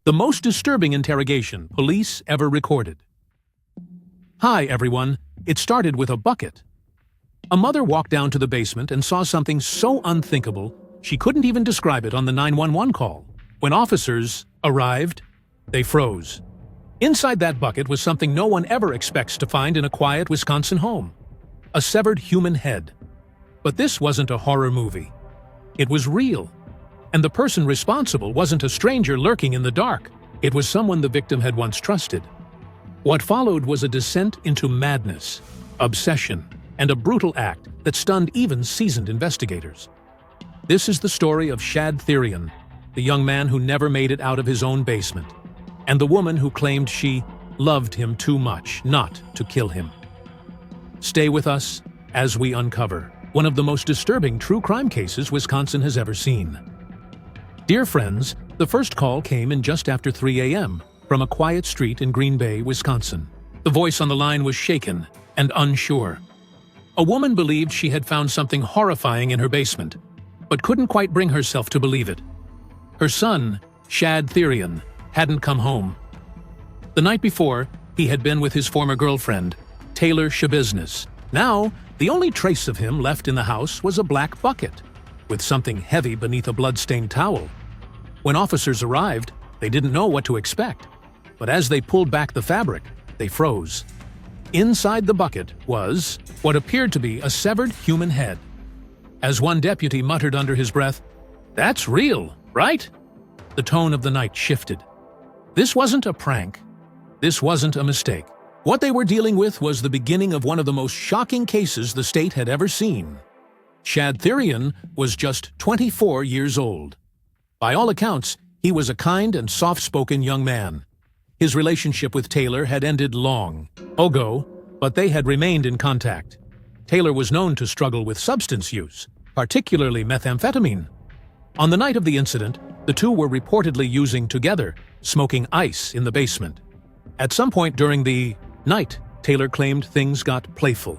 The most disturbing interrogation police ever recorded. Hi, everyone. It started with a bucket. A mother walked down to the basement and saw something so unthinkable she couldn't even describe it on the 911 call. When officers arrived, they froze. Inside that bucket was something no one ever expects to find in a quiet Wisconsin home. A severed human head. But this wasn't a horror movie. It was real. And the person responsible wasn't a stranger lurking in the dark. It was someone the victim had once trusted. What followed was a descent into madness, obsession, and a brutal act that stunned even seasoned investigators. This is the story of Shad Thyrion, the young man who never made it out of his own basement, and the woman who claimed she loved him too much not to kill him. Stay with us as we uncover one of the most disturbing true crime cases Wisconsin has ever seen. Dear friends, the first call came in just after 3 a.m. from a quiet street in Green Bay, Wisconsin. The voice on the line was shaken and unsure. A woman believed she had found something horrifying in her basement, but couldn't quite bring herself to believe it. Her son, Shad Thyrion, hadn't come home. The night before, he had been with his former girlfriend, Taylor Schabusiness. Now, the only trace of him left in the house was a black bucket, with something heavy beneath a blood-stained towel. When officers arrived, they didn't know what to expect, but as they pulled back the fabric, they froze. Inside the bucket was what appeared to be a severed human head. As one deputy muttered under his breath, "That's real, right?" The tone of the night shifted. This wasn't a prank. This wasn't a mistake. What they were dealing with was the beginning of one of the most shocking cases the state had ever seen. Shad Thyrion was just 24 years old. By all accounts, he was a kind and soft-spoken young man. His relationship with Taylor had ended long ago, but they had remained in contact. Taylor was known to struggle with substance use, particularly methamphetamine. On the night of the incident, the two were reportedly using together, smoking ice in the basement. At some point during the night, Taylor claimed things got playful.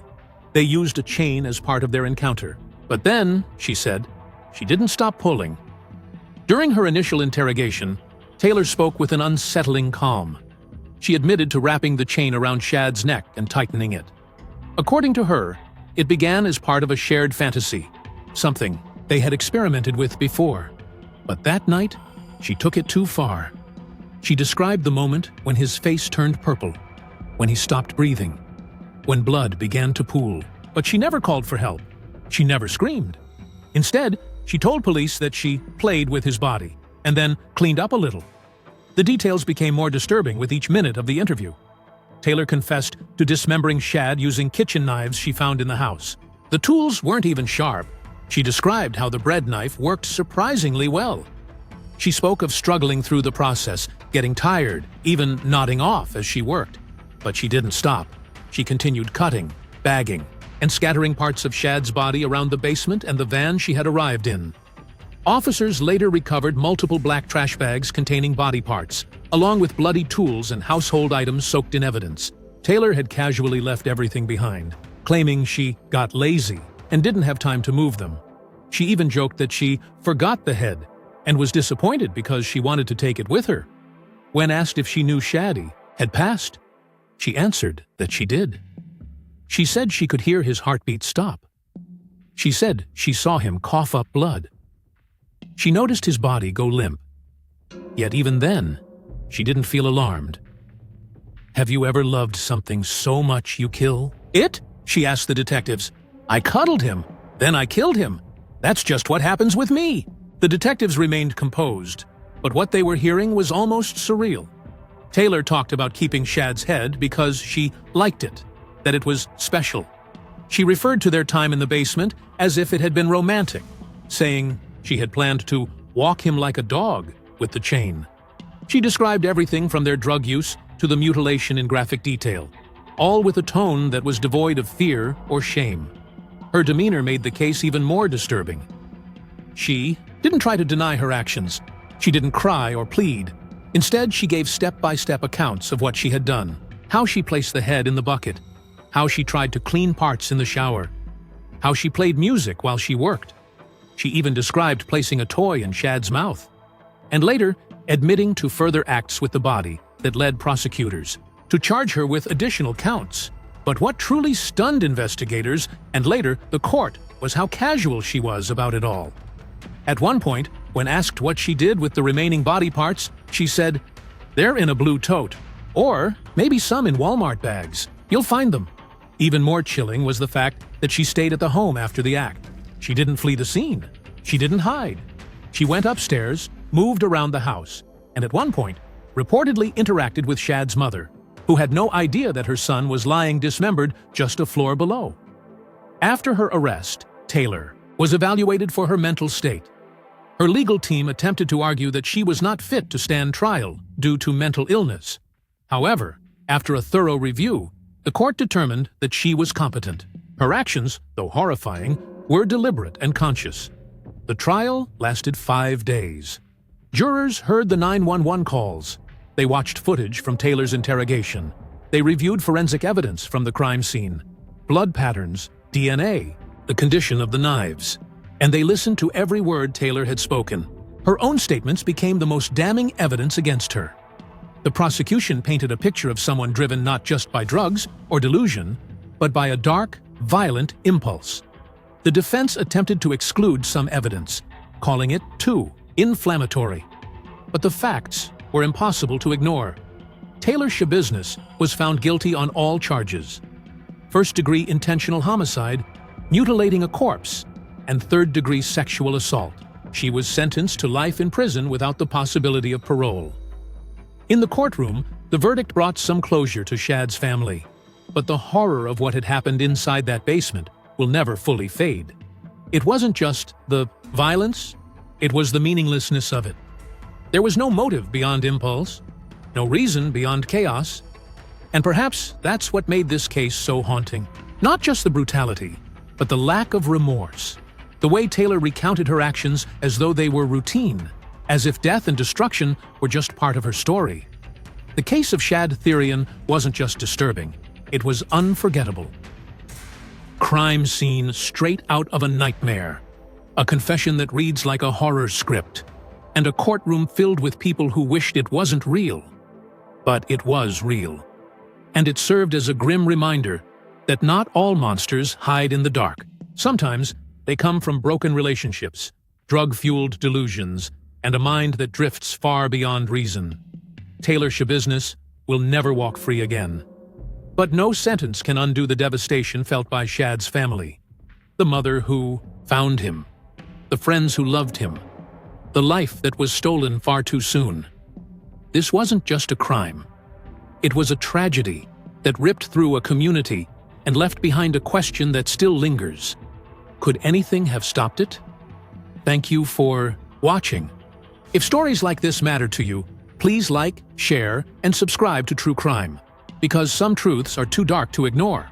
They used a chain as part of their encounter. But then, she said, she didn't stop pulling. During her initial interrogation, Taylor spoke with an unsettling calm. She admitted to wrapping the chain around Shad's neck and tightening it. According to her, it began as part of a shared fantasy, something they had experimented with before. But that night, she took it too far. She described the moment when his face turned purple, when he stopped breathing, when blood began to pool. But she never called for help. She never screamed. Instead, she told police that she played with his body and then cleaned up a little. The details became more disturbing with each minute of the interview. Taylor confessed to dismembering Shad using kitchen knives she found in the house. The tools weren't even sharp. She described how the bread knife worked surprisingly well. She spoke of struggling through the process, getting tired, even nodding off as she worked. But she didn't stop. She continued cutting, bagging, and scattering parts of Shad's body around the basement and the van she had arrived in. Officers later recovered multiple black trash bags containing body parts, along with bloody tools and household items soaked in evidence. Taylor had casually left everything behind, claiming she got lazy and didn't have time to move them. She even joked that she forgot the head and was disappointed because she wanted to take it with her. When asked if she knew Shaddy had passed, she answered that she did. She said she could hear his heartbeat stop. She said she saw him cough up blood. She noticed his body go limp. Yet even then, she didn't feel alarmed. "Have you ever loved something so much you kill it?" she asked the detectives. "I cuddled him, then I killed him. That's just what happens with me." The detectives remained composed, but what they were hearing was almost surreal. Taylor talked about keeping Shad's head because she liked it, that it was special. She referred to their time in the basement as if it had been romantic, saying she had planned to walk him like a dog with the chain. She described everything from their drug use to the mutilation in graphic detail, all with a tone that was devoid of fear or shame. Her demeanor made the case even more disturbing. She didn't try to deny her actions. She didn't cry or plead. Instead, she gave step-by-step accounts of what she had done, how she placed the head in the bucket, how she tried to clean parts in the shower, how she played music while she worked. She even described placing a toy in Shad's mouth. And later, admitting to further acts with the body that led prosecutors to charge her with additional counts. But what truly stunned investigators, and later the court, was how casual she was about it all. At one point, when asked what she did with the remaining body parts, she said, "They're in a blue tote. Or maybe some in Walmart bags. You'll find them." Even more chilling was the fact that she stayed at the home after the act. She didn't flee the scene. She didn't hide. She went upstairs, moved around the house, and at one point, reportedly interacted with Shad's mother, who had no idea that her son was lying dismembered just a floor below. After her arrest, Taylor was evaluated for her mental state. Her legal team attempted to argue that she was not fit to stand trial due to mental illness. However, after a thorough review, the court determined that she was competent. Her actions, though horrifying, were deliberate and conscious. The trial lasted 5 days. Jurors heard the 911 calls. They watched footage from Taylor's interrogation. They reviewed forensic evidence from the crime scene, blood patterns, DNA, the condition of the knives, and they listened to every word Taylor had spoken. Her own statements became the most damning evidence against her. The prosecution painted a picture of someone driven not just by drugs or delusion, but by a dark, violent impulse. The defense attempted to exclude some evidence, calling it too inflammatory. But the facts were impossible to ignore. Taylor Schabusiness was found guilty on all charges: first-degree intentional homicide, mutilating a corpse, and third-degree sexual assault. She was sentenced to life in prison without the possibility of parole. In the courtroom, the verdict brought some closure to Shad's family, but the horror of what had happened inside that basement will never fully fade. It wasn't just the violence, it was the meaninglessness of it. There was no motive beyond impulse, no reason beyond chaos, and perhaps that's what made this case so haunting. Not just the brutality, but the lack of remorse. The way Taylor recounted her actions as though they were routine, as if death and destruction were just part of her story. The case of Shad Thyrion wasn't just disturbing, it was unforgettable. Crime scene straight out of a nightmare, a confession that reads like a horror script, and a courtroom filled with people who wished it wasn't real. But it was real. And it served as a grim reminder that not all monsters hide in the dark. Sometimes they come from broken relationships, drug-fueled delusions, and a mind that drifts far beyond reason. Taylor Schabusiness will never walk free again. But no sentence can undo the devastation felt by Shad's family. The mother who found him, the friends who loved him, the life that was stolen far too soon. This wasn't just a crime. It was a tragedy that ripped through a community and left behind a question that still lingers. Could anything have stopped it? Thank you for watching. If stories like this matter to you, please like, share, and subscribe to True Crime, because some truths are too dark to ignore.